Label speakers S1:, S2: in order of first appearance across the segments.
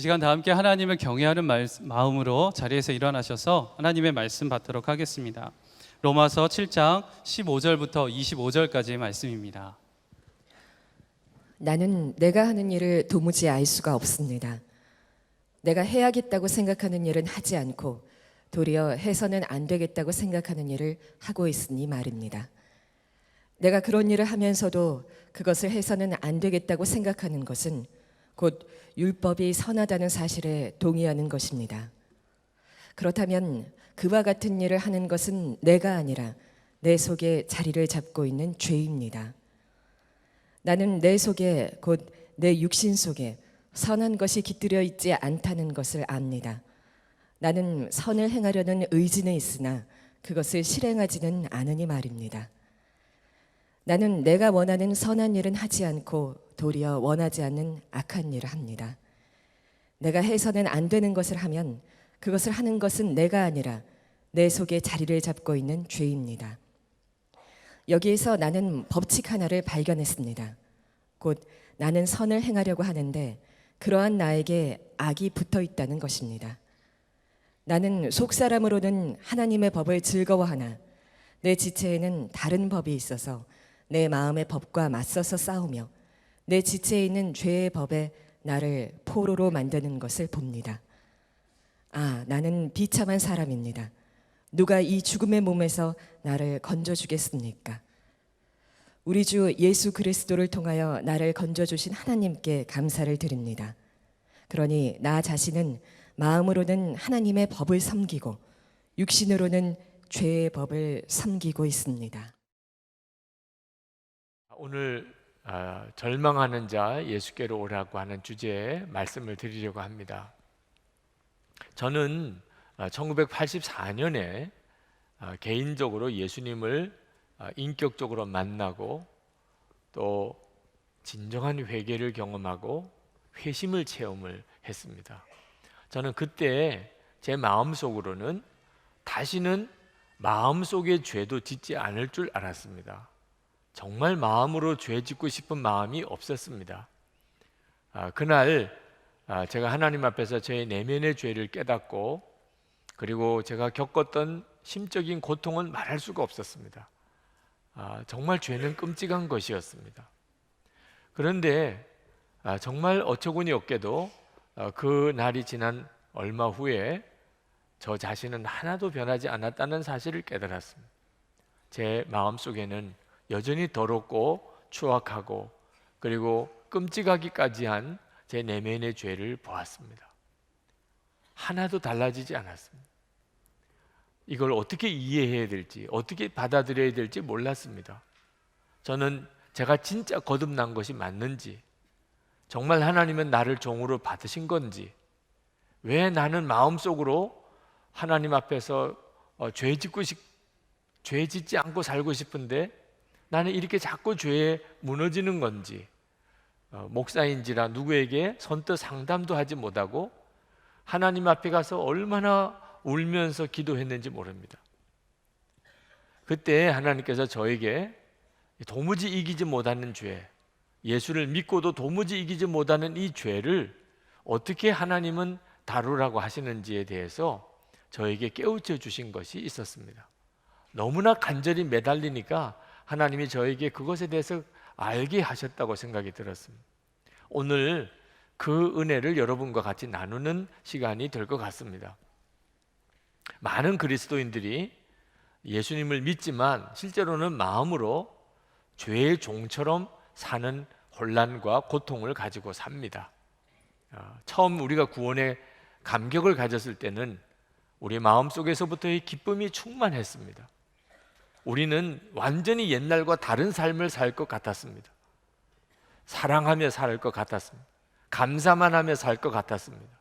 S1: 이 시간 다 함께 하나님을 경외하는 마음으로 자리에서 일어나셔서 하나님의 말씀 받도록 하겠습니다. 로마서 7장 15절부터 25절까지의 말씀입니다.
S2: 나는 내가 하는 일을 도무지 알 수가 없습니다. 내가 해야겠다고 생각하는 일은 하지 않고 도리어 해서는 안 되겠다고 생각하는 일을 하고 있으니 말입니다. 내가 그런 일을 하면서도 그것을 해서는 안 되겠다고 생각하는 것은 곧 율법이 선하다는 사실에 동의하는 것입니다. 그렇다면 그와 같은 일을 하는 것은 내가 아니라 내 속에 자리를 잡고 있는 죄입니다. 나는 내 속에 곧 내 육신 속에 선한 것이 깃들여 있지 않다는 것을 압니다. 나는 선을 행하려는 의지는 있으나 그것을 실행하지는 않으니 말입니다. 나는 내가 원하는 선한 일은 하지 않고 도리어 원하지 않는 악한 일을 합니다. 내가 해서는 안 되는 것을 하면 그것을 하는 것은 내가 아니라 내 속에 자리를 잡고 있는 죄입니다. 여기에서 나는 법칙 하나를 발견했습니다. 곧 나는 선을 행하려고 하는데 그러한 나에게 악이 붙어 있다는 것입니다. 나는 속사람으로는 하나님의 법을 즐거워하나 내 지체에는 다른 법이 있어서 내 마음의 법과 맞서서 싸우며 내 지체에 있는 죄의 법에 나를 포로로 만드는 것을 봅니다. 나는 비참한 사람입니다. 누가 이 죽음의 몸에서 나를 건져주겠습니까? 우리 주 예수 그리스도를 통하여 나를 건져주신 하나님께 감사를 드립니다. 그러니 나 자신은 마음으로는 하나님의 법을 섬기고 육신으로는 죄의 법을 섬기고 있습니다.
S3: 오늘 절망하는 자 예수께로 오라고 하는 주제의 말씀을 드리려고 합니다. 저는 1984년에 개인적으로 예수님을 인격적으로 만나고 또 진정한 회개를 경험하고 회심을 체험을 했습니다. 저는 그때 제 마음속으로는 다시는 마음속의 죄도 짓지 않을 줄 알았습니다. 정말 마음으로 죄 짓고 싶은 마음이 없었습니다. 그날 제가 하나님 앞에서 제 내면의 죄를 깨닫고 그리고 제가 겪었던 심적인 고통은 말할 수가 없었습니다. 정말 죄는 끔찍한 것이었습니다. 그런데 정말 어처구니 없게도 그 날이 지난 얼마 후에 저 자신은 하나도 변하지 않았다는 사실을 깨달았습니다. 제 마음속에는 여전히 더럽고 추악하고 그리고 끔찍하기까지 한 제 내면의 죄를 보았습니다. 하나도 달라지지 않았습니다. 이걸 어떻게 이해해야 될지 어떻게 받아들여야 될지 몰랐습니다. 저는 제가 진짜 거듭난 것이 맞는지 정말 하나님은 나를 종으로 받으신 건지 왜 나는 마음속으로 하나님 앞에서 죄 짓지 않고 살고 싶은데 나는 이렇게 자꾸 죄에 무너지는 건지 목사인지라 누구에게 선뜻 상담도 하지 못하고 하나님 앞에 가서 얼마나 울면서 기도했는지 모릅니다. 그때 하나님께서 저에게 도무지 이기지 못하는 죄, 예수를 믿고도 도무지 이기지 못하는 이 죄를 어떻게 하나님은 다루라고 하시는지에 대해서 저에게 깨우쳐 주신 것이 있었습니다. 너무나 간절히 매달리니까 하나님이 저에게 그것에 대해서 알게 하셨다고 생각이 들었습니다. 오늘 그 은혜를 여러분과 같이 나누는 시간이 될 것 같습니다. 많은 그리스도인들이 예수님을 믿지만 실제로는 마음으로 죄의 종처럼 사는 혼란과 고통을 가지고 삽니다. 처음 우리가 구원의 감격을 가졌을 때는 우리 마음속에서부터의 기쁨이 충만했습니다. 우리는 완전히 옛날과 다른 삶을 살 것 같았습니다. 사랑하며 살 것 같았습니다. 감사만 하며 살 것 같았습니다.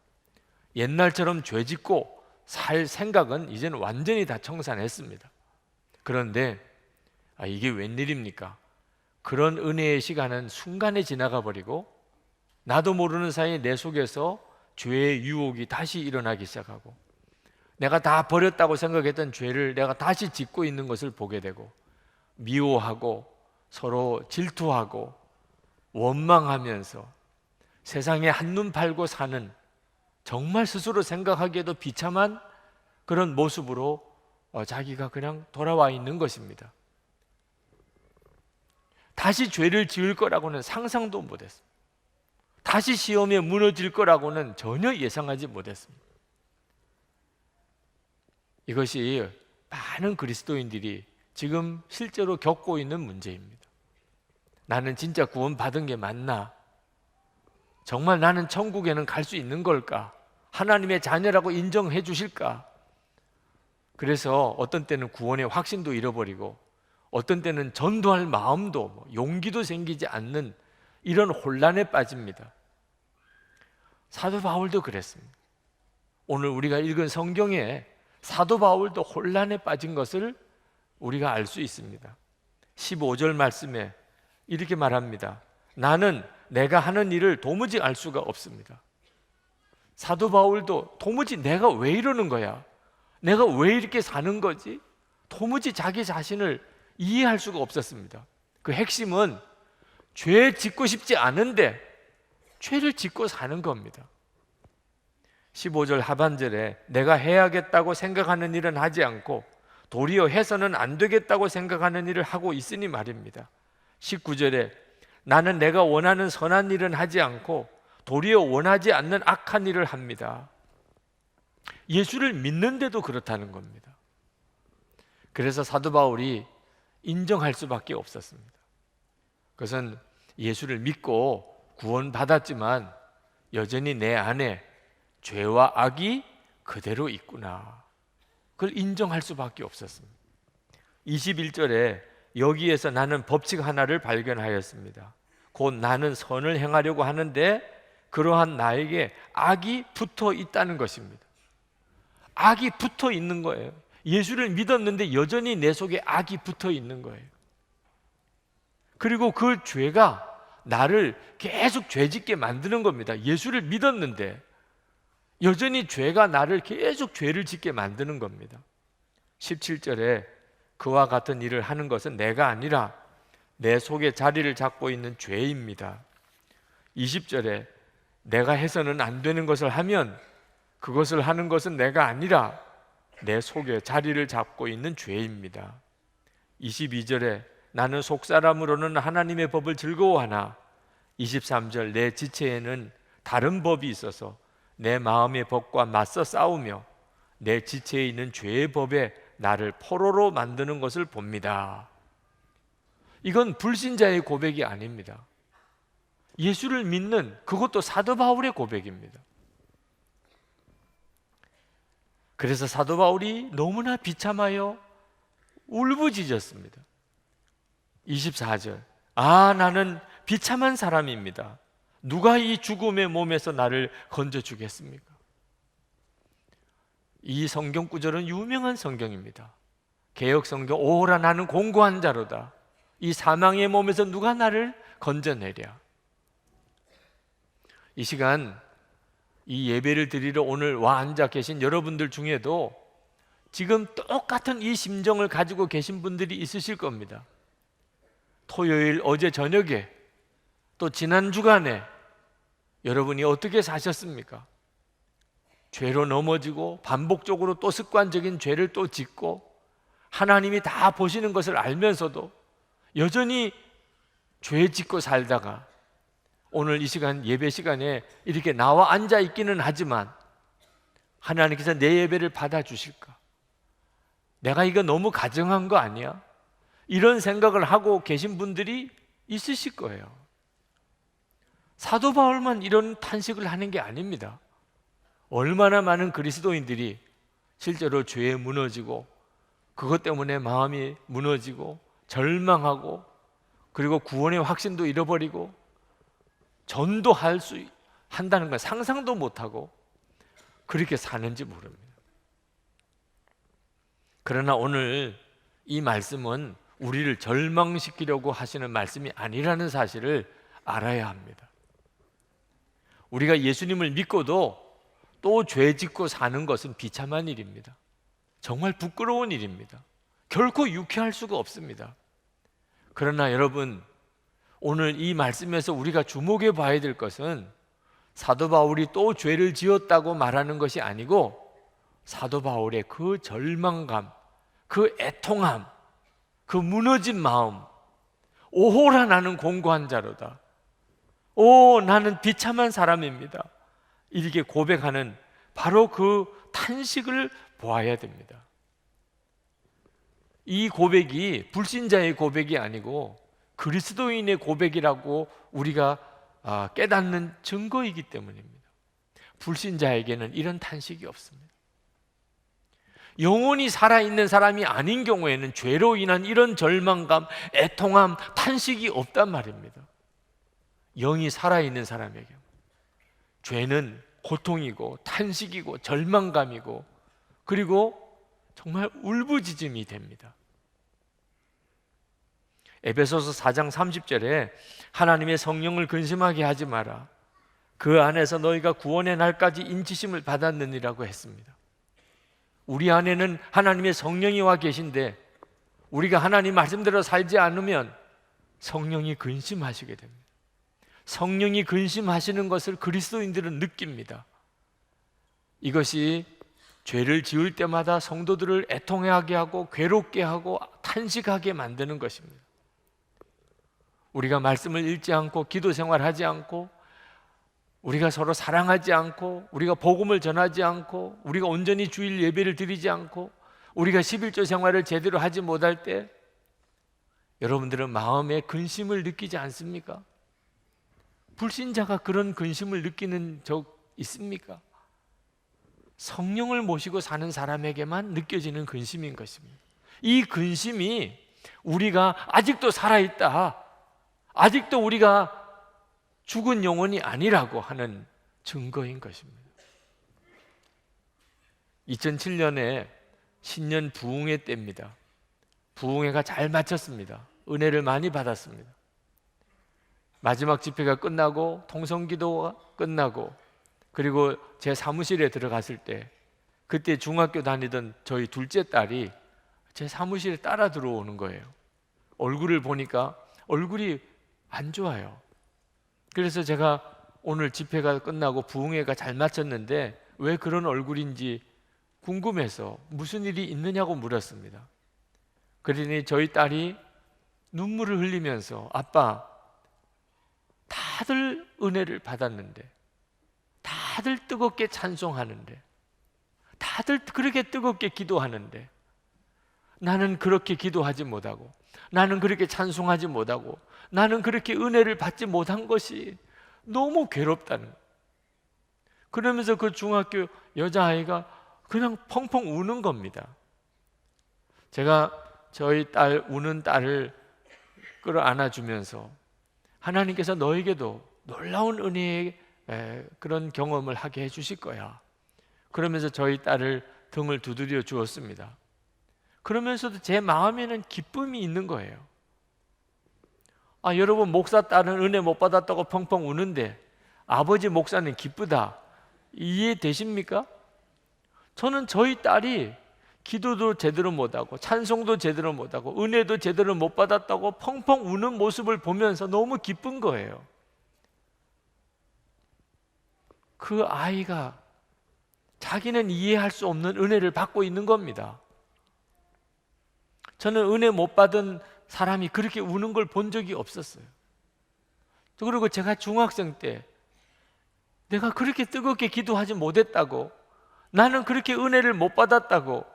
S3: 옛날처럼 죄 짓고 살 생각은 이제는 완전히 다 청산했습니다. 그런데 이게 웬일입니까? 그런 은혜의 시간은 순간에 지나가 버리고 나도 모르는 사이에 내 속에서 죄의 유혹이 다시 일어나기 시작하고 내가 다 버렸다고 생각했던 죄를 내가 다시 짓고 있는 것을 보게 되고 미워하고 서로 질투하고 원망하면서 세상에 한눈 팔고 사는 정말 스스로 생각하기에도 비참한 그런 모습으로 자기가 그냥 돌아와 있는 것입니다. 다시 죄를 지을 거라고는 상상도 못했습니다. 다시 시험에 무너질 거라고는 전혀 예상하지 못했습니다. 이것이 많은 그리스도인들이 지금 실제로 겪고 있는 문제입니다. 나는 진짜 구원받은 게 맞나? 정말 나는 천국에는 갈 수 있는 걸까? 하나님의 자녀라고 인정해 주실까? 그래서 어떤 때는 구원의 확신도 잃어버리고 어떤 때는 전도할 마음도 용기도 생기지 않는 이런 혼란에 빠집니다. 사도 바울도 그랬습니다. 오늘 우리가 읽은 성경에 사도 바울도 혼란에 빠진 것을 우리가 알 수 있습니다. 15절 말씀에 이렇게 말합니다. 나는 내가 하는 일을 도무지 알 수가 없습니다. 사도 바울도 도무지 내가 왜 이러는 거야? 내가 왜 이렇게 사는 거지? 도무지 자기 자신을 이해할 수가 없었습니다. 그 핵심은 죄 짓고 싶지 않은데 죄를 짓고 사는 겁니다. 15절 하반절에 내가 해야겠다고 생각하는 일은 하지 않고 도리어 해서는 안 되겠다고 생각하는 일을 하고 있으니 말입니다. 19절에 나는 내가 원하는 선한 일은 하지 않고 도리어 원하지 않는 악한 일을 합니다. 예수를 믿는데도 그렇다는 겁니다. 그래서 사도 바울이 인정할 수밖에 없었습니다. 그것은 예수를 믿고 구원받았지만 여전히 내 안에 죄와 악이 그대로 있구나. 그걸 인정할 수밖에 없었습니다. 21절에 여기에서 나는 법칙 하나를 발견하였습니다. 곧 나는 선을 행하려고 하는데 그러한 나에게 악이 붙어 있다는 것입니다. 악이 붙어 있는 거예요. 예수를 믿었는데 여전히 내 속에 악이 붙어 있는 거예요. 그리고 그 죄가 나를 계속 죄짓게 만드는 겁니다. 예수를 믿었는데 여전히 죄가 나를 계속 죄를 짓게 만드는 겁니다. 17절에 그와 같은 일을 하는 것은 내가 아니라 내 속에 자리를 잡고 있는 죄입니다. 20절에 내가 해서는 안 되는 것을 하면 그것을 하는 것은 내가 아니라 내 속에 자리를 잡고 있는 죄입니다. 22절에 나는 속사람으로는 하나님의 법을 즐거워하나 23절 내 지체에는 다른 법이 있어서 내 마음의 법과 맞서 싸우며 내 지체에 있는 죄의 법에 나를 포로로 만드는 것을 봅니다. 이건 불신자의 고백이 아닙니다. 예수를 믿는 그것도 사도 바울의 고백입니다. 그래서 사도 바울이 너무나 비참하여 울부짖었습니다. 24절 나는 비참한 사람입니다. 누가 이 죽음의 몸에서 나를 건져주겠습니까? 이 성경 구절은 유명한 성경입니다. 개역 성경 오호라 나는 공고한 자로다. 이 사망의 몸에서 누가 나를 건져내랴. 이 시간 이 예배를 드리러 오늘 와 앉아 계신 여러분들 중에도 지금 똑같은 이 심정을 가지고 계신 분들이 있으실 겁니다. 토요일 어제 저녁에 또 지난 주간에 여러분이 어떻게 사셨습니까? 죄로 넘어지고 반복적으로 또 습관적인 죄를 또 짓고 하나님이 다 보시는 것을 알면서도 여전히 죄 짓고 살다가 오늘 이 시간 예배 시간에 이렇게 나와 앉아 있기는 하지만 하나님께서 내 예배를 받아주실까? 내가 이거 너무 가정한 거 아니야? 이런 생각을 하고 계신 분들이 있으실 거예요. 사도 바울만 이런 탄식을 하는 게 아닙니다. 얼마나 많은 그리스도인들이 실제로 죄에 무너지고 그것 때문에 마음이 무너지고 절망하고 그리고 구원의 확신도 잃어버리고 전도할 수 한다는 건 상상도 못하고 그렇게 사는지 모릅니다. 그러나 오늘 이 말씀은 우리를 절망시키려고 하시는 말씀이 아니라는 사실을 알아야 합니다. 우리가 예수님을 믿고도 또 죄 짓고 사는 것은 비참한 일입니다. 정말 부끄러운 일입니다. 결코 유쾌할 수가 없습니다. 그러나 여러분, 오늘 이 말씀에서 우리가 주목해 봐야 될 것은 사도 바울이 또 죄를 지었다고 말하는 것이 아니고 사도 바울의 그 절망감, 그 애통함, 그 무너진 마음, 오호라 나는 공고한 자로다. 오, 나는 비참한 사람입니다. 이렇게 고백하는 바로 그 탄식을 보아야 됩니다. 이 고백이 불신자의 고백이 아니고 그리스도인의 고백이라고 우리가 깨닫는 증거이기 때문입니다. 불신자에게는 이런 탄식이 없습니다. 영혼이 살아있는 사람이 아닌 경우에는 죄로 인한 이런 절망감, 애통함, 탄식이 없단 말입니다. 영이 살아있는 사람에게 죄는 고통이고 탄식이고 절망감이고 그리고 정말 울부짖음이 됩니다. 에베소서 4장 30절에 하나님의 성령을 근심하게 하지 마라. 그 안에서 너희가 구원의 날까지 인치심을 받았느니라고 했습니다. 우리 안에는 하나님의 성령이 와 계신데 우리가 하나님 말씀대로 살지 않으면 성령이 근심하시게 됩니다. 성령이 근심하시는 것을 그리스도인들은 느낍니다. 이것이 죄를 지을 때마다 성도들을 애통하게 하고 괴롭게 하고 탄식하게 만드는 것입니다. 우리가 말씀을 읽지 않고 기도 생활하지 않고 우리가 서로 사랑하지 않고 우리가 복음을 전하지 않고 우리가 온전히 주일 예배를 드리지 않고 우리가 11조 생활을 제대로 하지 못할 때 여러분들은 마음에 근심을 느끼지 않습니까? 불신자가 그런 근심을 느끼는 적 있습니까? 성령을 모시고 사는 사람에게만 느껴지는 근심인 것입니다. 이 근심이 우리가 아직도 살아있다, 아직도 우리가 죽은 영혼이 아니라고 하는 증거인 것입니다. 2007년에 신년 부흥회 때입니다. 부흥회가 잘 마쳤습니다. 은혜를 많이 받았습니다. 마지막 집회가 끝나고 통성기도가 끝나고 그리고 제 사무실에 들어갔을 때 그때 중학교 다니던 저희 둘째 딸이 제 사무실에 따라 들어오는 거예요. 얼굴을 보니까 얼굴이 안 좋아요. 그래서 제가 오늘 집회가 끝나고 부흥회가 잘 마쳤는데 왜 그런 얼굴인지 궁금해서 무슨 일이 있느냐고 물었습니다. 그러니 저희 딸이 눈물을 흘리면서 아빠, 다들 은혜를 받았는데 다들 뜨겁게 찬송하는데 다들 그렇게 뜨겁게 기도하는데 나는 그렇게 기도하지 못하고 나는 그렇게 찬송하지 못하고 나는 그렇게 은혜를 받지 못한 것이 너무 괴롭다는 거예요. 그러면서 그 중학교 여자아이가 그냥 펑펑 우는 겁니다. 제가 저희 딸 우는 딸을 끌어안아주면서 하나님께서 너에게도 놀라운 은혜의 그런 경험을 하게 해주실 거야. 그러면서 저희 딸을 등을 두드려 주었습니다. 그러면서도 제 마음에는 기쁨이 있는 거예요. 여러분 목사 딸은 은혜 못 받았다고 펑펑 우는데 아버지 목사는 기쁘다. 이해되십니까? 저는 저희 딸이 기도도 제대로 못하고 찬송도 제대로 못하고 은혜도 제대로 못 받았다고 펑펑 우는 모습을 보면서 너무 기쁜 거예요. 그 아이가 자기는 이해할 수 없는 은혜를 받고 있는 겁니다. 저는 은혜 못 받은 사람이 그렇게 우는 걸 본 적이 없었어요. 그리고 제가 중학생 때 내가 그렇게 뜨겁게 기도하지 못했다고, 나는 그렇게 은혜를 못 받았다고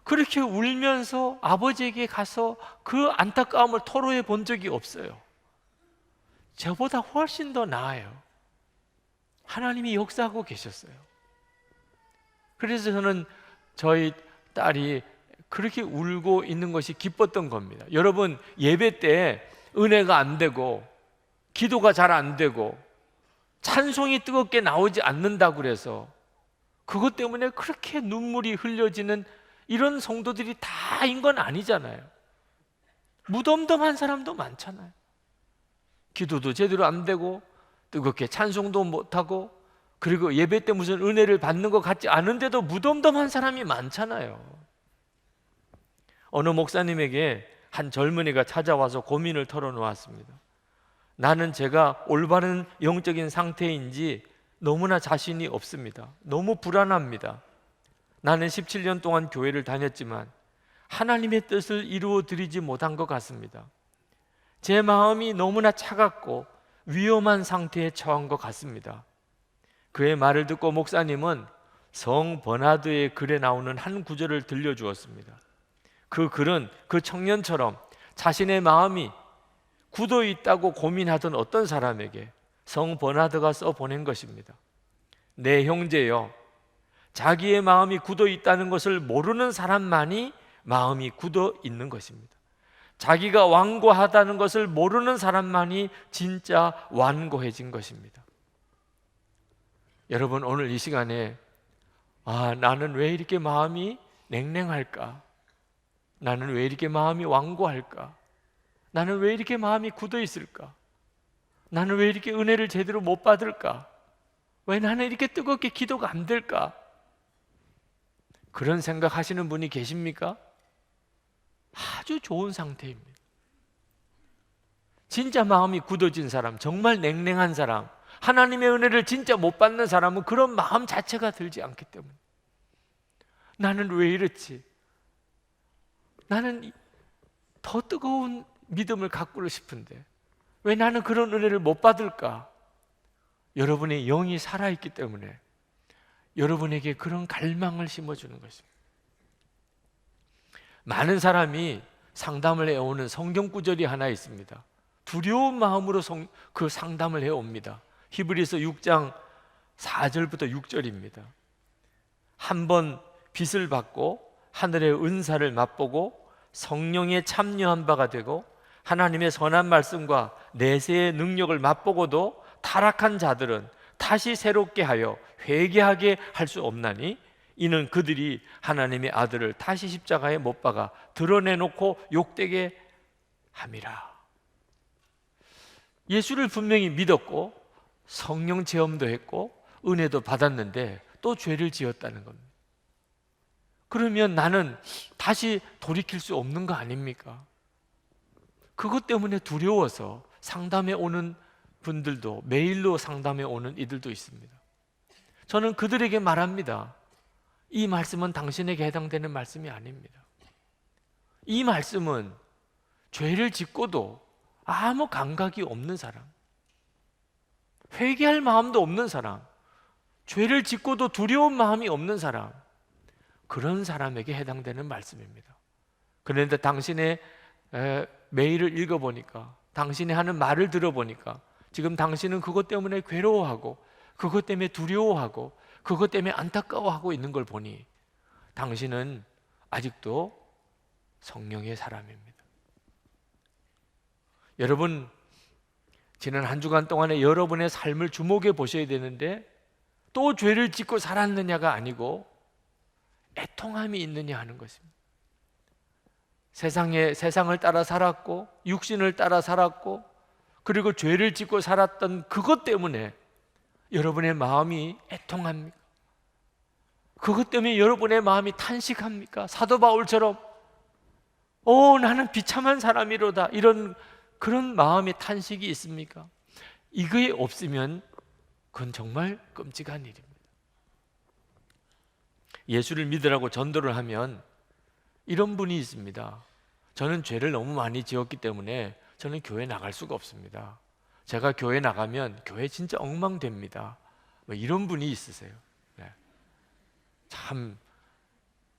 S3: 그렇게 울면서 아버지에게 가서 그 안타까움을 토로해 본 적이 없어요. 저보다 훨씬 더 나아요. 하나님이 역사하고 계셨어요. 그래서 저는 저희 딸이 그렇게 울고 있는 것이 기뻤던 겁니다. 여러분, 예배 때 은혜가 안 되고 기도가 잘 안 되고 찬송이 뜨겁게 나오지 않는다고 그래서 그것 때문에 그렇게 눈물이 흘려지는 이런 성도들이 다인 건 아니잖아요. 무덤덤한 사람도 많잖아요. 기도도 제대로 안 되고 뜨겁게 찬송도 못하고 그리고 예배 때 무슨 은혜를 받는 것 같지 않은데도 무덤덤한 사람이 많잖아요. 어느 목사님에게 한 젊은이가 찾아와서 고민을 털어놓았습니다. 나는 제가 올바른 영적인 상태인지 너무나 자신이 없습니다. 너무 불안합니다. 나는 17년 동안 교회를 다녔지만 하나님의 뜻을 이루어 드리지 못한 것 같습니다. 제 마음이 너무나 차갑고 위험한 상태에 처한 것 같습니다. 그의 말을 듣고 목사님은 성 버나드의 글에 나오는 한 구절을 들려주었습니다. 그 글은 그 청년처럼 자신의 마음이 굳어 있다고 고민하던 어떤 사람에게 성 버나드가 써 보낸 것입니다. 내 형제여, 자기의 마음이 굳어 있다는 것을 모르는 사람만이 마음이 굳어 있는 것입니다. 자기가 완고하다는 것을 모르는 사람만이 진짜 완고해진 것입니다. 여러분, 오늘 이 시간에 나는 왜 이렇게 마음이 냉랭할까? 나는 왜 이렇게 마음이 완고할까? 나는 왜 이렇게 마음이 굳어 있을까? 나는 왜 이렇게 은혜를 제대로 못 받을까? 왜 나는 이렇게 뜨겁게 기도가 안 될까? 그런 생각하시는 분이 계십니까? 아주 좋은 상태입니다. 진짜 마음이 굳어진 사람, 정말 냉랭한 사람, 하나님의 은혜를 진짜 못 받는 사람은 그런 마음 자체가 들지 않기 때문에 나는 왜 이렇지? 나는 더 뜨거운 믿음을 갖고 싶은데 왜 나는 그런 은혜를 못 받을까? 여러분의 영이 살아있기 때문에 여러분에게 그런 갈망을 심어주는 것입니다. 많은 사람이 상담을 해오는 성경 구절이 하나 있습니다. 두려운 마음으로 그 상담을 해옵니다. 히브리서 6장 4절부터 6절입니다. 한번 빚을 받고 하늘의 은사를 맛보고 성령에 참여한 바가 되고 하나님의 선한 말씀과 내세의 능력을 맛보고도 타락한 자들은 다시 새롭게 하여 회개하게 할 수 없나니 이는 그들이 하나님의 아들을 다시 십자가에 못 박아 드러내놓고 욕되게 함이라. 예수를 분명히 믿었고 성령 체험도 했고 은혜도 받았는데 또 죄를 지었다는 겁니다. 그러면 나는 다시 돌이킬 수 없는 거 아닙니까? 그것 때문에 두려워서 상담에 오는 분들도, 메일로 상담에 오는 이들도 있습니다. 저는 그들에게 말합니다. 이 말씀은 당신에게 해당되는 말씀이 아닙니다. 이 말씀은 죄를 짓고도 아무 감각이 없는 사람, 회개할 마음도 없는 사람, 죄를 짓고도 두려운 마음이 없는 사람, 그런 사람에게 해당되는 말씀입니다. 그런데 당신의 메일을 읽어보니까, 당신이 하는 말을 들어보니까 지금 당신은 그것 때문에 괴로워하고 그것 때문에 두려워하고 그것 때문에 안타까워하고 있는 걸 보니 당신은 아직도 성령의 사람입니다. 여러분, 지난 한 주간 동안에 여러분의 삶을 주목해 보셔야 되는데 또 죄를 짓고 살았느냐가 아니고 애통함이 있느냐 하는 것입니다. 세상을 따라 살았고 육신을 따라 살았고 그리고 죄를 짓고 살았던 그것 때문에 여러분의 마음이 애통합니까? 그것 때문에 여러분의 마음이 탄식합니까? 사도 바울처럼 나는 비참한 사람이로다, 이런 그런 마음의 탄식이 있습니까? 이거에 없으면 그건 정말 끔찍한 일입니다. 예수를 믿으라고 전도를 하면 이런 분이 있습니다. 저는 죄를 너무 많이 지었기 때문에 저는 교회 나갈 수가 없습니다. 제가 교회 나가면 교회 진짜 엉망됩니다. 이런 분이 있으세요. 네. 참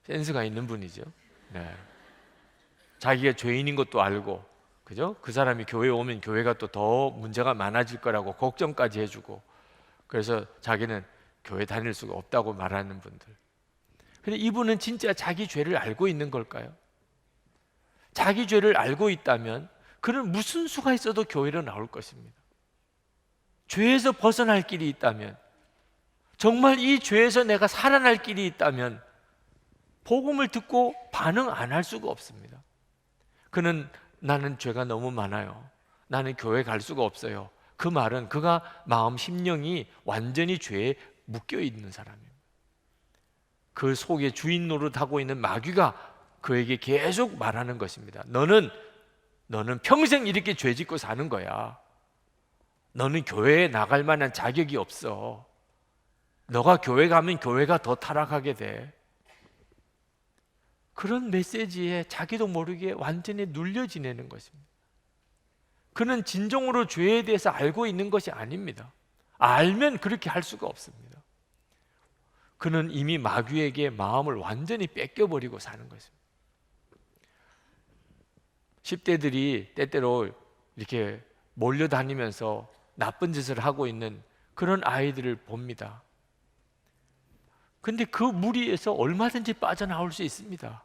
S3: 센스가 있는 분이죠. 네. 자기가 죄인인 것도 알고, 그죠? 그 사람이 교회에 오면 교회가 또 더 문제가 많아질 거라고 걱정까지 해주고, 그래서 자기는 교회 다닐 수가 없다고 말하는 분들. 근데 이분은 진짜 자기 죄를 알고 있는 걸까요? 자기 죄를 알고 있다면 그는 무슨 수가 있어도 교회로 나올 것입니다. 죄에서 벗어날 길이 있다면, 정말 이 죄에서 내가 살아날 길이 있다면 복음을 듣고 반응 안 할 수가 없습니다. 그는 나는 죄가 너무 많아요, 나는 교회 갈 수가 없어요. 그 말은 그가 마음 심령이 완전히 죄에 묶여 있는 사람입니다. 그 속에 주인 노릇하고 있는 마귀가 그에게 계속 말하는 것입니다. 너는 평생 이렇게 죄 짓고 사는 거야. 너는 교회에 나갈 만한 자격이 없어. 너가 교회 가면 교회가 더 타락하게 돼. 그런 메시지에 자기도 모르게 완전히 눌려 지내는 것입니다. 그는 진정으로 죄에 대해서 알고 있는 것이 아닙니다. 알면 그렇게 할 수가 없습니다. 그는 이미 마귀에게 마음을 완전히 뺏겨버리고 사는 것입니다. 10대들이 때때로 이렇게 몰려다니면서 나쁜 짓을 하고 있는 그런 아이들을 봅니다. 근데 그 무리에서 얼마든지 빠져나올 수 있습니다.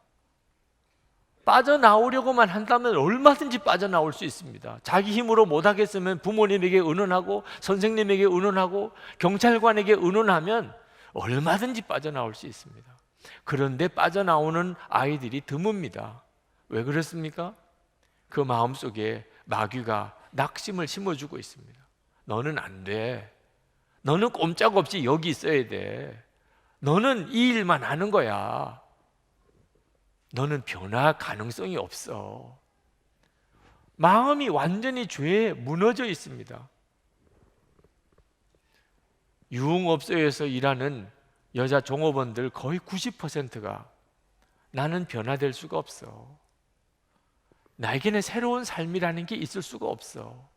S3: 빠져나오려고만 한다면 얼마든지 빠져나올 수 있습니다. 자기 힘으로 못하겠으면 부모님에게 의논하고 선생님에게 의논하고 경찰관에게 의논하면 얼마든지 빠져나올 수 있습니다. 그런데 빠져나오는 아이들이 드뭅니다. 왜 그렇습니까? 그 마음속에 마귀가 낙심을 심어주고 있습니다. 너는 안 돼. 너는 꼼짝없이 여기 있어야 돼. 너는 이 일만 하는 거야. 너는 변할 가능성이 없어. 마음이 완전히 죄에 무너져 있습니다. 유흥업소에서 일하는 여자 종업원들 거의 90%가 나는 변화될 수가 없어. 나에게는 새로운 삶이라는 게 있을 수가 없어.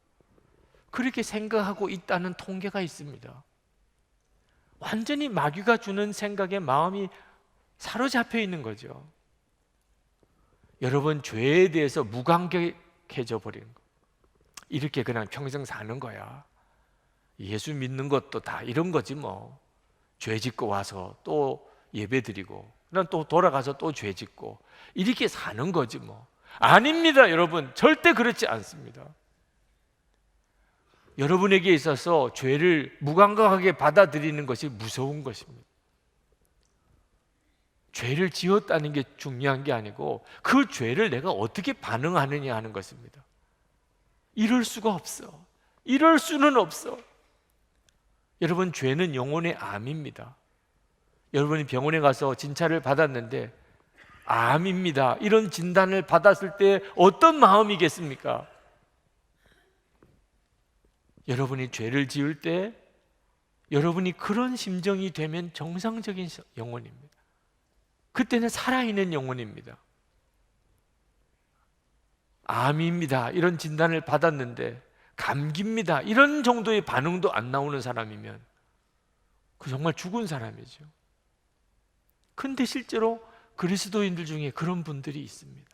S3: 그렇게 생각하고 있다는 통계가 있습니다. 완전히 마귀가 주는 생각에 마음이 사로잡혀 있는 거죠. 여러분, 죄에 대해서 무감각해져 버리는 거. 이렇게 그냥 평생 사는 거야. 예수 믿는 것도 다 이런 거지 뭐. 죄 짓고 와서 또 예배 드리고 그다음 또 돌아가서 또 죄 짓고 이렇게 사는 거지 뭐. 아닙니다, 여러분. 절대 그렇지 않습니다. 여러분에게 있어서 죄를 무감각하게 받아들이는 것이 무서운 것입니다. 죄를 지었다는 게 중요한 게 아니고 그 죄를 내가 어떻게 반응하느냐 하는 것입니다. 이럴 수가 없어. 이럴 수는 없어. 여러분, 죄는 영혼의 암입니다. 여러분이 병원에 가서 진찰을 받았는데 암입니다, 이런 진단을 받았을 때 어떤 마음이겠습니까? 여러분이 죄를 지을 때 여러분이 그런 심정이 되면 정상적인 영혼입니다. 그때는 살아있는 영혼입니다. 암입니다, 이런 진단을 받았는데 감기입니다, 이런 정도의 반응도 안 나오는 사람이면 그 정말 죽은 사람이죠. 근데 실제로 그리스도인들 중에 그런 분들이 있습니다.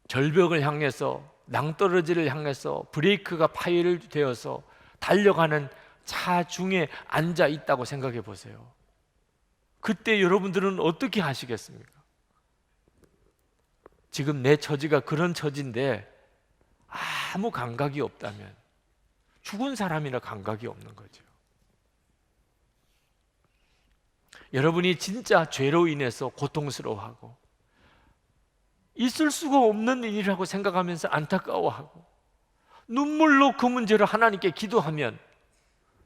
S3: 절벽을 향해서, 낭떠러지를 향해서 브레이크가 파열되어서 달려가는 차 중에 앉아 있다고 생각해 보세요. 그때 여러분들은 어떻게 하시겠습니까? 지금 내 처지가 그런 처지인데 아무 감각이 없다면 죽은 사람이나 감각이 없는 거죠. 여러분이 진짜 죄로 인해서 고통스러워하고 있을 수가 없는 일이라고 생각하면서 안타까워하고 눈물로 그 문제를 하나님께 기도하면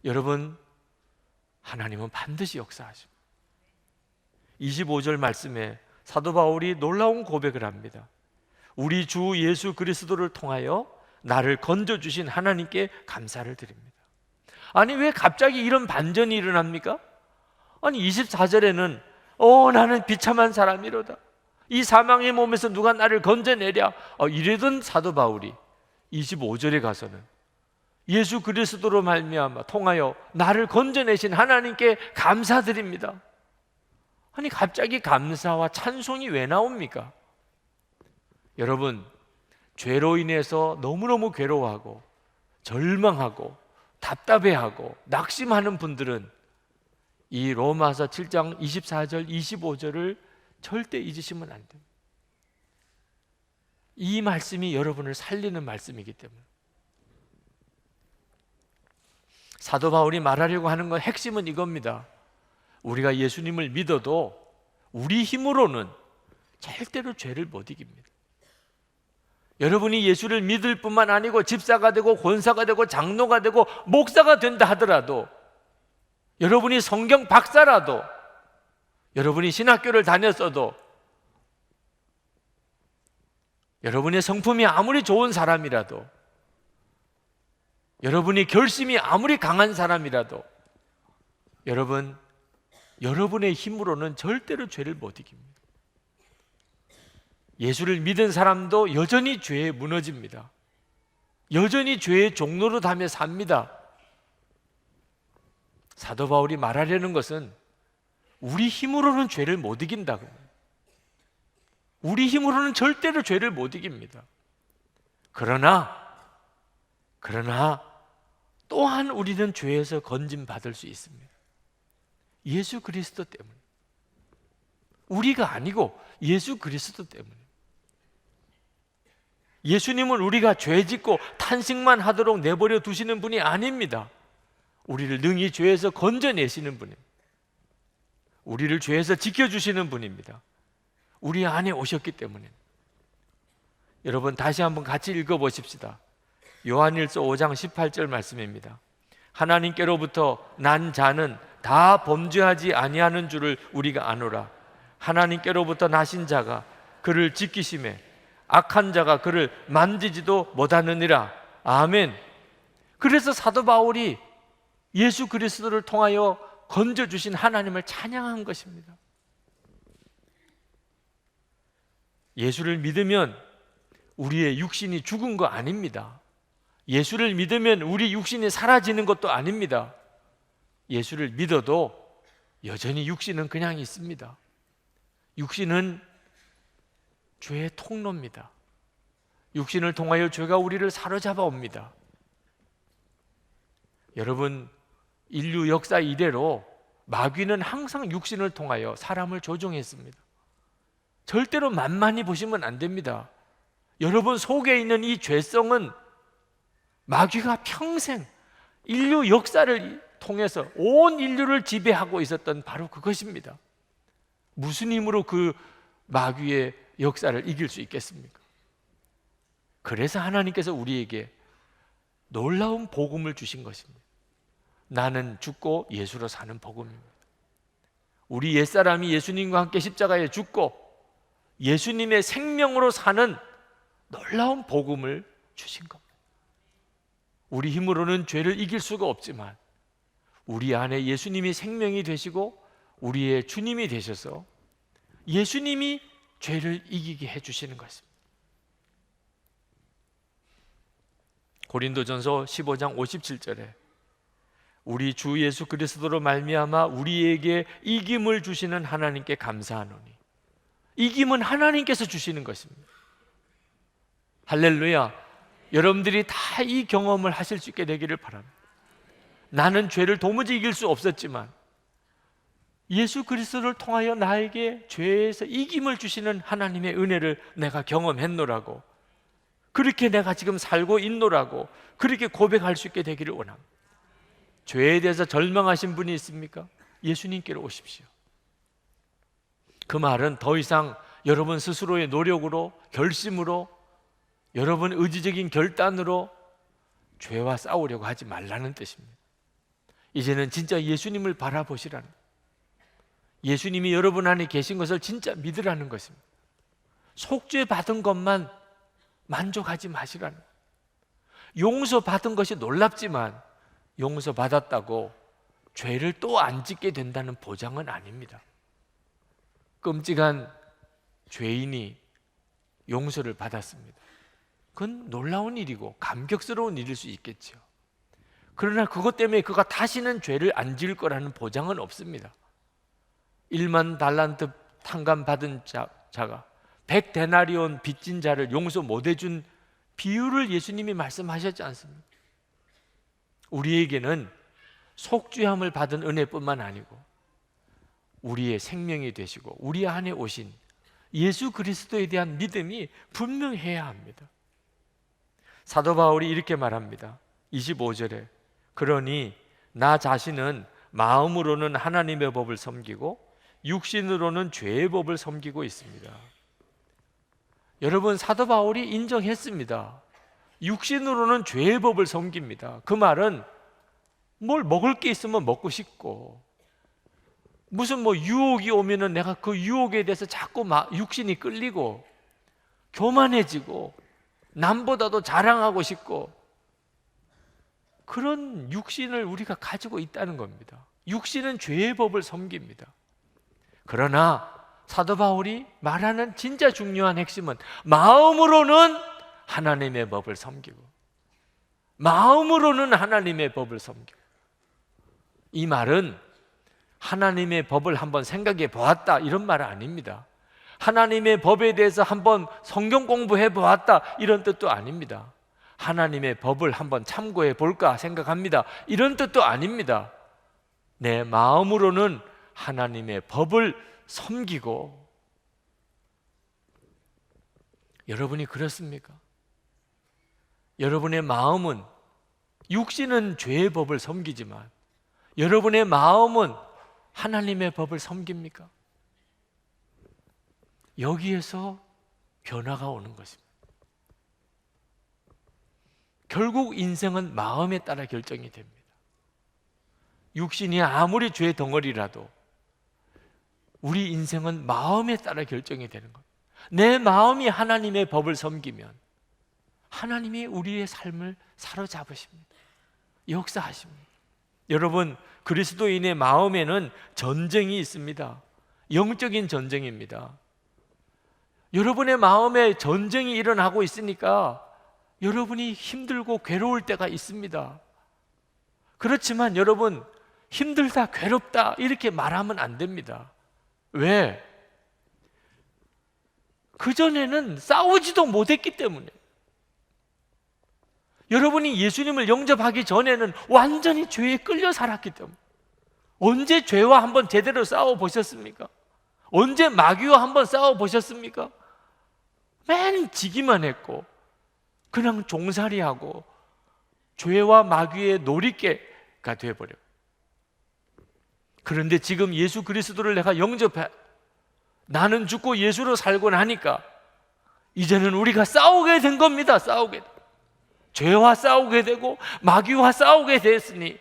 S3: 여러분, 하나님은 반드시 역사하십니다. 25절 말씀에 사도 바울이 놀라운 고백을 합니다. 우리 주 예수 그리스도를 통하여 나를 건져주신 하나님께 감사를 드립니다. 아니, 왜 갑자기 이런 반전이 일어납니까? 아니, 24절에는 나는 비참한 사람이로다, 이 사망의 몸에서 누가 나를 건져내랴, 이러던 사도 바울이 25절에 가서는 예수 그리스도로 말미암아 통하여 나를 건져내신 하나님께 감사드립니다. 아니, 갑자기 감사와 찬송이 왜 나옵니까? 여러분, 죄로 인해서 너무너무 괴로워하고 절망하고 답답해하고 낙심하는 분들은 이 로마서 7장 24절 25절을 절대 잊으시면 안 됩니다. 이 말씀이 여러분을 살리는 말씀이기 때문에. 사도 바울이 말하려고 하는 건 핵심은 이겁니다. 우리가 예수님을 믿어도 우리 힘으로는 절대로 죄를 못 이깁니다. 여러분이 예수를 믿을 뿐만 아니고 집사가 되고 권사가 되고 장로가 되고 목사가 된다 하더라도, 여러분이 성경 박사라도, 여러분이 신학교를 다녔어도, 여러분의 성품이 아무리 좋은 사람이라도 여러분이 결심이 아무리 강한 사람이라도 여러분의 힘으로는 절대로 죄를 못 이깁니다. 예수를 믿은 사람도 여전히 죄에 무너집니다. 여전히 죄의 종로로 다며 삽니다. 사도 바울이 말하려는 것은 우리 힘으로는 죄를 못 이긴다고. 우리 힘으로는 절대로 죄를 못 이깁니다. 그러나 또한 우리는 죄에서 건짐받을 수 있습니다. 예수 그리스도 때문에. 우리가 아니고 예수 그리스도 때문에. 예수님은 우리가 죄 짓고 탄식만 하도록 내버려 두시는 분이 아닙니다. 우리를 능히 죄에서 건져내시는 분입니다. 우리를 죄에서 지켜주시는 분입니다. 우리 안에 오셨기 때문에. 여러분 다시 한번 같이 읽어보십시다. 요한일서 5장 18절 말씀입니다. 하나님께로부터 난 자는 다 범죄하지 아니하는 줄을 우리가 아노라. 하나님께로부터 나신 자가 그를 지키심에 악한 자가 그를 만지지도 못하느니라. 아멘. 그래서 사도 바울이 예수 그리스도를 통하여 건져주신 하나님을 찬양한 것입니다. 예수를 믿으면 우리의 육신이 죽은 거 아닙니다. 예수를 믿으면 우리 육신이 사라지는 것도 아닙니다. 예수를 믿어도 여전히 육신은 그냥 있습니다. 육신은 죄의 통로입니다. 육신을 통하여 죄가 우리를 사로잡아 옵니다. 여러분, 인류 역사 이래로 마귀는 항상 육신을 통하여 사람을 조종했습니다. 절대로 만만히 보시면 안 됩니다. 여러분 속에 있는 이 죄성은 마귀가 평생 인류 역사를 통해서 온 인류를 지배하고 있었던 바로 그것입니다. 무슨 힘으로 그 마귀의 역사를 이길 수 있겠습니까? 그래서 하나님께서 우리에게 놀라운 복음을 주신 것입니다. 나는 죽고 예수로 사는 복음입니다. 우리 옛사람이 예수님과 함께 십자가에 죽고 예수님의 생명으로 사는 놀라운 복음을 주신 겁니다. 우리 힘으로는 죄를 이길 수가 없지만 우리 안에 예수님이 생명이 되시고 우리의 주님이 되셔서 예수님이 죄를 이기게 해주시는 것입니다. 고린도전서 15장 57절에 우리 주 예수 그리스도로 말미암아 우리에게 이김을 주시는 하나님께 감사하노니. 이김은 하나님께서 주시는 것입니다. 할렐루야. 여러분들이 다 이 경험을 하실 수 있게 되기를 바랍니다. 나는 죄를 도무지 이길 수 없었지만 예수 그리스도를 통하여 나에게 죄에서 이김을 주시는 하나님의 은혜를 내가 경험했노라고, 그렇게 내가 지금 살고 있노라고 그렇게 고백할 수 있게 되기를 원합니다. 죄에 대해서 절망하신 분이 있습니까? 예수님께로 오십시오. 그 말은 더 이상 여러분 스스로의 노력으로, 결심으로, 여러분 의지적인 결단으로 죄와 싸우려고 하지 말라는 뜻입니다. 이제는 진짜 예수님을 바라보시라는, 예수님이 여러분 안에 계신 것을 진짜 믿으라는 것입니다. 속죄 받은 것만 만족하지 마시라는, 용서받은 것이 놀랍지만 용서받았다고 죄를 또 안 짓게 된다는 보장은 아닙니다. 끔찍한 죄인이 용서를 받았습니다. 그건 놀라운 일이고 감격스러운 일일 수 있겠죠. 그러나 그것 때문에 그가 다시는 죄를 안 지을 거라는 보장은 없습니다. 1만 달란트 탕감 받은 자가 100데나리온 빚진 자를 용서 못 해준 비유를 예수님이 말씀하셨지 않습니까? 우리에게는 속죄함을 받은 은혜뿐만 아니고 우리의 생명이 되시고 우리 안에 오신 예수 그리스도에 대한 믿음이 분명해야 합니다. 사도 바울이 이렇게 말합니다. 25절에 그러니 나 자신은 마음으로는 하나님의 법을 섬기고 육신으로는 죄의 법을 섬기고 있습니다. 여러분, 사도 바울이 인정했습니다. 육신으로는 죄의 법을 섬깁니다. 그 말은 뭘 먹을 게 있으면 먹고 싶고, 무슨 유혹이 오면은 내가 그 유혹에 대해서 자꾸 육신이 끌리고 교만해지고 남보다도 자랑하고 싶고, 그런 육신을 우리가 가지고 있다는 겁니다. 육신은 죄의 법을 섬깁니다. 그러나 사도 바울이 말하는 진짜 중요한 핵심은 마음으로는 하나님의 법을 섬기고, 마음으로는 하나님의 법을 섬기고. 이 말은 하나님의 법을 한번 생각해 보았다 이런 말은 아닙니다. 하나님의 법에 대해서 한번 성경 공부해 보았다 이런 뜻도 아닙니다. 하나님의 법을 한번 참고해 볼까 생각합니다 이런 뜻도 아닙니다. 내 마음으로는 하나님의 법을 섬기고. 여러분이 그렇습니까? 여러분의 마음은, 육신은 죄의 법을 섬기지만 여러분의 마음은 하나님의 법을 섬깁니까? 여기에서 변화가 오는 것입니다. 결국 인생은 마음에 따라 결정이 됩니다. 육신이 아무리 죄의 덩어리라도 우리 인생은 마음에 따라 결정이 되는 겁니다. 내 마음이 하나님의 법을 섬기면 하나님이 우리의 삶을 사로잡으십니다. 역사하십니다. 여러분, 그리스도인의 마음에는 전쟁이 있습니다. 영적인 전쟁입니다. 여러분의 마음에 전쟁이 일어나고 있으니까 여러분이 힘들고 괴로울 때가 있습니다. 그렇지만 여러분, 힘들다, 괴롭다 이렇게 말하면 안 됩니다. 왜? 그전에는 싸우지도 못했기 때문에. 여러분이 예수님을 영접하기 전에는 완전히 죄에 끌려 살았기 때문에. 언제 죄와 한번 제대로 싸워 보셨습니까? 언제 마귀와 한번 싸워 보셨습니까? 맨 지기만 했고 그냥 종살이하고 죄와 마귀의 놀이개가 되어버려요. 그런데 지금 예수 그리스도를 내가 영접해, 나는 죽고 예수로 살고 나니까 이제는 우리가 싸우게 된 겁니다. 싸우게 돼. 죄와 싸우게 되고 마귀와 싸우게 됐으니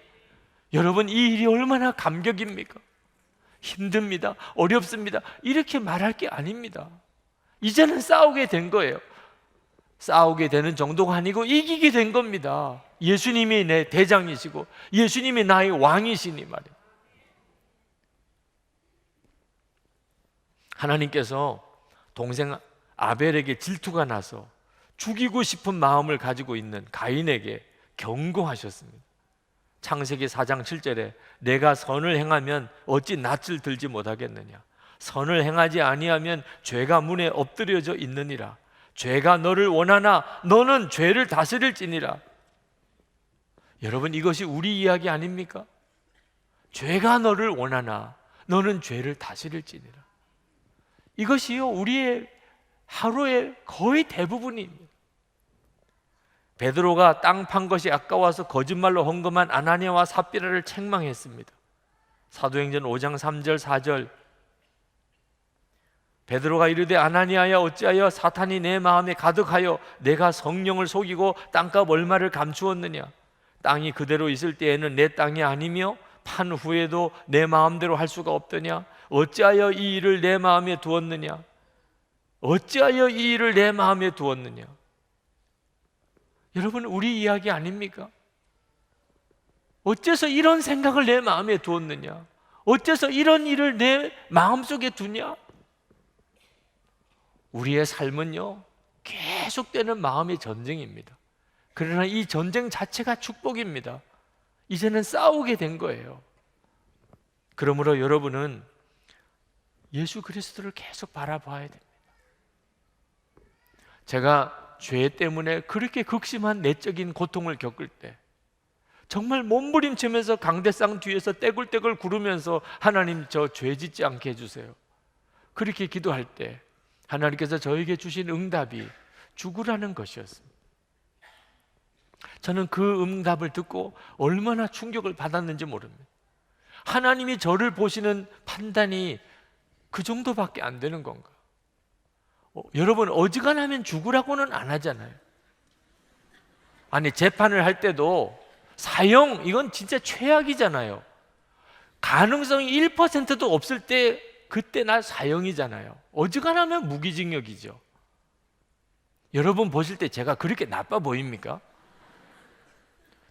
S3: 여러분, 이 일이 얼마나 감격입니까? 힘듭니다, 어렵습니다 이렇게 말할 게 아닙니다. 이제는 싸우게 된 거예요. 싸우게 되는 정도가 아니고 이기게 된 겁니다. 예수님이 내 대장이시고 예수님이 나의 왕이시니 말이에요. 하나님께서 동생 아벨에게 질투가 나서 죽이고 싶은 마음을 가지고 있는 가인에게 경고하셨습니다. 창세기 4장 7절에 내가 선을 행하면 어찌 낯을 들지 못하겠느냐, 선을 행하지 아니하면 죄가 문에 엎드려져 있느니라. 죄가 너를 원하나 너는 죄를 다스릴지니라. 여러분, 이것이 우리 이야기 아닙니까? 죄가 너를 원하나 너는 죄를 다스릴지니라. 이것이요 우리의 하루의 거의 대부분입니다. 베드로가 땅 판 것이 아까워서 거짓말로 헌금한 아나니아와 삽비라를 책망했습니다. 사도행전 5장 3절 4절 베드로가 이르되 아나니아야 어찌하여 사탄이 내 마음에 가득하여 내가 성령을 속이고 땅값 얼마를 감추었느냐. 땅이 그대로 있을 때에는 내 땅이 아니며 판 후에도 내 마음대로 할 수가 없더냐. 어찌하여 이 일을 내 마음에 두었느냐. 어찌하여 이 일을 내 마음에 두었느냐. 여러분, 우리 이야기 아닙니까? 어째서 이런 생각을 내 마음에 두었느냐. 어째서 이런 일을 내 마음속에 두냐. 우리의 삶은요 계속되는 마음의 전쟁입니다. 그러나 이 전쟁 자체가 축복입니다. 이제는 싸우게 된 거예요. 그러므로 여러분은 예수 그리스도를 계속 바라봐야 됩니다. 제가 죄 때문에 그렇게 극심한 내적인 고통을 겪을 때 정말 몸부림치면서 강대상 뒤에서 떼굴떼굴 구르면서 하나님 저 죄 짓지 않게 해주세요 그렇게 기도할 때 하나님께서 저에게 주신 응답이 죽으라는 것이었습니다. 저는 그 응답을 듣고 얼마나 충격을 받았는지 모릅니다. 하나님이 저를 보시는 판단이 그 정도밖에 안 되는 건가? 여러분, 어지간하면 죽으라고는 안 하잖아요. 아니, 재판을 할 때도 사형, 이건 진짜 최악이잖아요. 가능성이 1%도 없을 때 그때 나 사형이잖아요. 어지간하면 무기징역이죠. 여러분 보실 때 제가 그렇게 나빠 보입니까?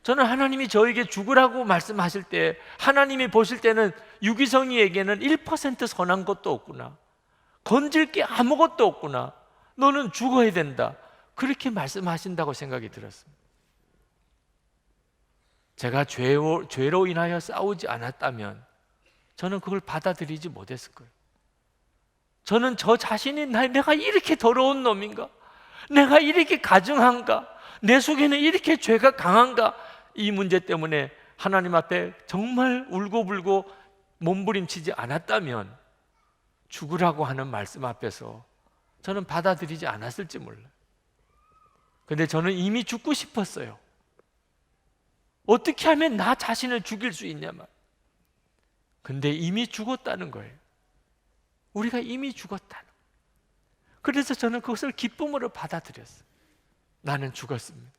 S3: 저는 하나님이 저에게 죽으라고 말씀하실 때 하나님이 보실 때는 유기성이에게는 1% 선한 것도 없구나, 건질 게 아무것도 없구나, 너는 죽어야 된다, 그렇게 말씀하신다고 생각이 들었습니다. 제가 죄로 인하여 싸우지 않았다면 저는 그걸 받아들이지 못했을 거예요. 저는 저 자신이 내가 이렇게 더러운 놈인가? 내가 이렇게 가증한가? 내 속에는 이렇게 죄가 강한가? 이 문제 때문에 하나님 앞에 정말 울고불고 몸부림치지 않았다면 죽으라고 하는 말씀 앞에서 저는 받아들이지 않았을지 몰라요. 근데 저는 이미 죽고 싶었어요. 어떻게 하면 나 자신을 죽일 수 있냐 말. 근데 이미 죽었다는 거예요. 우리가 이미 죽었다는. 그래서 저는 그것을 기쁨으로 받아들였어요. 나는 죽었습니다.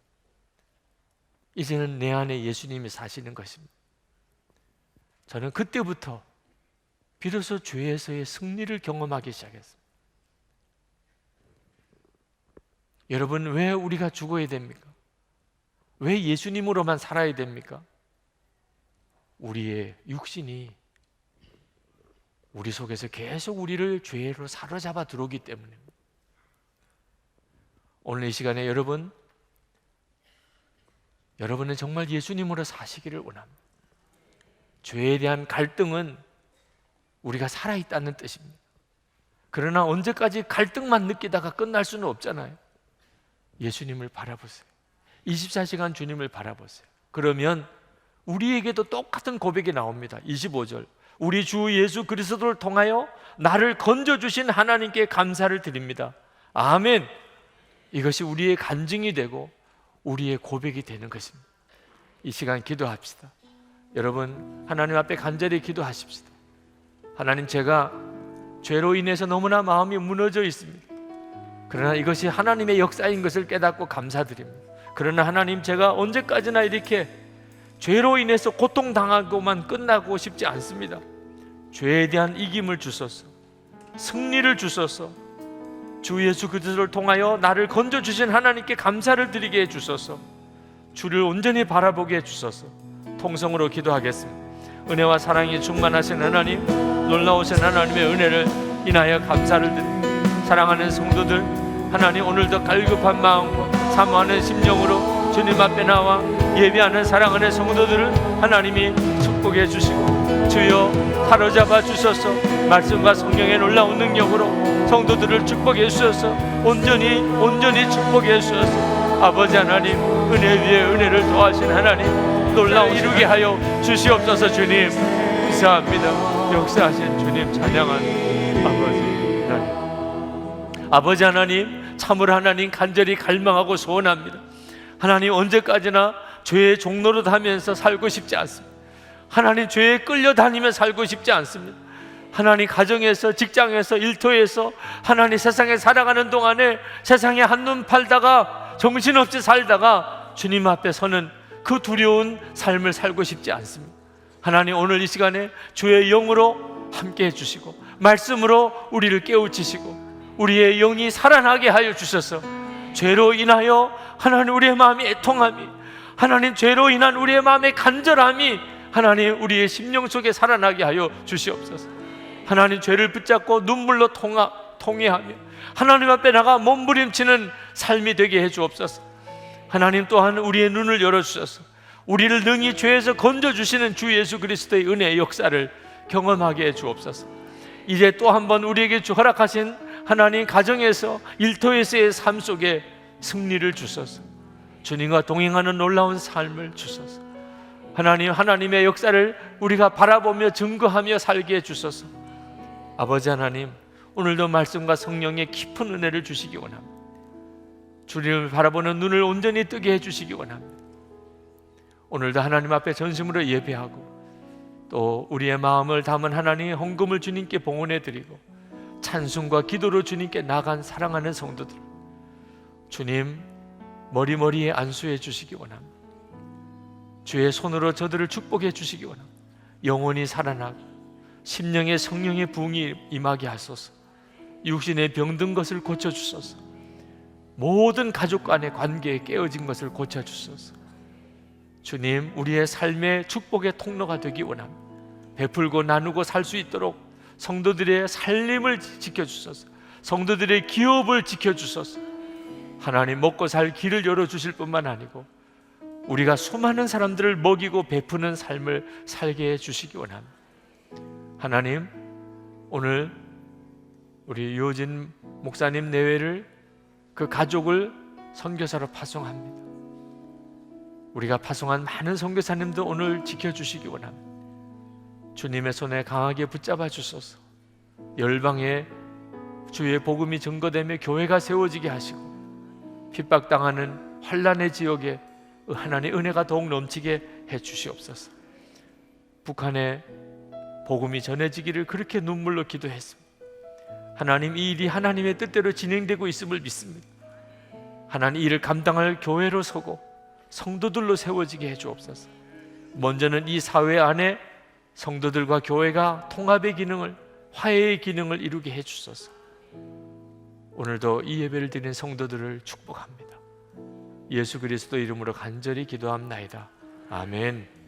S3: 이제는 내 안에 예수님이 사시는 것입니다. 저는 그때부터 비로소 죄에서의 승리를 경험하기 시작했습니다. 여러분, 왜 우리가 죽어야 됩니까? 왜 예수님으로만 살아야 됩니까? 우리의 육신이 우리 속에서 계속 우리를 죄로 사로잡아 들어오기 때문입니다. 오늘 이 시간에 여러분은 정말 예수님으로 사시기를 원합니다. 죄에 대한 갈등은 우리가 살아있다는 뜻입니다. 그러나 언제까지 갈등만 느끼다가 끝날 수는 없잖아요. 예수님을 바라보세요. 24시간 주님을 바라보세요. 그러면 우리에게도 똑같은 고백이 나옵니다. 25절, 우리 주 예수 그리스도를 통하여 나를 건져주신 하나님께 감사를 드립니다. 아멘. 이것이 우리의 간증이 되고 우리의 고백이 되는 것입니다. 이 시간 기도합시다. 여러분, 하나님 앞에 간절히 기도하십시다. 하나님, 제가 죄로 인해서 너무나 마음이 무너져 있습니다. 그러나 이것이 하나님의 역사인 것을 깨닫고 감사드립니다. 그러나 하나님, 제가 언제까지나 이렇게 죄로 인해서 고통당하고만 끝나고 싶지 않습니다. 죄에 대한 이김을 주소서, 승리를 주소서, 주 예수 그리스도를 통하여 나를 건져주신 하나님께 감사를 드리게 해주소서, 주를 온전히 바라보게 해주소서. 통성으로 기도하겠습니다. 은혜와 사랑이 충만하신 하나님, 놀라우신 하나님의 은혜를 인하여 감사를 드립니다. 사랑하는 성도들, 하나님, 오늘도 갈급한 마음과 사모하는 심령으로 주님 앞에 나와 예배하는 사랑하는 성도들을 하나님이 축복해 주시고 주여 사로잡아 주셔서 말씀과 성령의 놀라운 능력으로 성도들을 축복해 주셔서 온전히 축복해 주셔서 아버지 하나님, 은혜 위에 은혜를 더하신 하나님, 놀라운 이루게 하여 주시옵소서. 주님 감사합니다. 역사하신 주님 찬양하는 아버지 하나님, 아버지 하나님, 참으로 하나님 간절히 갈망하고 소원합니다. 하나님, 언제까지나 죄의 종노릇 하면서 살고 싶지 않습니다. 하나님, 죄에 끌려다니며 살고 싶지 않습니다. 하나님, 가정에서, 직장에서, 일터에서 하나님 세상에 살아가는 동안에 세상에 한눈 팔다가 정신없이 살다가 주님 앞에 서는 그 두려운 삶을 살고 싶지 않습니다. 하나님, 오늘 이 시간에 주의 영으로 함께 해주시고 말씀으로 우리를 깨우치시고 우리의 영이 살아나게 하여 주셔서 죄로 인하여 하나님 우리의 마음이 애통함이, 하나님 죄로 인한 우리의 마음의 간절함이 하나님 우리의 심령 속에 살아나게 하여 주시옵소서. 하나님, 죄를 붙잡고 눈물로 통회하며 하나님 앞에 나가 몸부림치는 삶이 되게 해 주옵소서. 하나님, 또한 우리의 눈을 열어주셔서 우리를 능히 죄에서 건져주시는 주 예수 그리스도의 은혜의 역사를 경험하게 해 주옵소서. 이제 또 한 번 우리에게 허락하신 하나님 가정에서, 일터에서의 삶 속에 승리를 주소서. 주님과 동행하는 놀라운 삶을 주소서. 하나님, 하나님의 역사를 우리가 바라보며 증거하며 살게 해주소서. 아버지 하나님, 오늘도 말씀과 성령의 깊은 은혜를 주시기 원합니다. 주님을 바라보는 눈을 온전히 뜨게 해주시기 원합니다. 오늘도 하나님 앞에 전심으로 예배하고 또 우리의 마음을 담은 하나님의 헌금을 주님께 봉헌해드리고 찬송과 기도로 주님께 나간 사랑하는 성도들, 주님 머리머리에 안수해 주시기 원합니다. 주의 손으로 저들을 축복해 주시기 원합니다. 영혼이 살아나고 심령의 성령의 부흥이 임하게 하소서. 육신의 병든 것을 고쳐주소서. 모든 가족 간의 관계에 깨어진 것을 고쳐주소서. 주님, 우리의 삶의 축복의 통로가 되기 원합니다. 베풀고 나누고 살 수 있도록 성도들의 살림을 지켜주소서. 성도들의 기업을 지켜주소서. 하나님, 먹고 살 길을 열어주실 뿐만 아니고 우리가 수많은 사람들을 먹이고 베푸는 삶을 살게 해주시기 원합니다. 하나님, 오늘 우리 유호진 목사님 내외를, 그 가족을 선교사로 파송합니다. 우리가 파송한 많은 선교사님도 오늘 지켜주시기 원합니다. 주님의 손에 강하게 붙잡아 주소서. 열방에 주의 복음이 증거되며 교회가 세워지게 하시고 핍박당하는 환난의 지역에 하나님의 은혜가 더욱 넘치게 해 주시옵소서. 북한에 복음이 전해지기를 그렇게 눈물로 기도했습니다. 하나님, 이 일이 하나님의 뜻대로 진행되고 있음을 믿습니다. 하나님, 이를 감당할 교회로 서고 성도들로 세워지게 해 주옵소서. 먼저는 이 사회 안에 성도들과 교회가 통합의 기능을, 화해의 기능을 이루게 해 주소서. 오늘도 이 예배를 드리는 성도들을 축복합니다. 예수 그리스도 이름으로 간절히 기도합나이다. 아멘.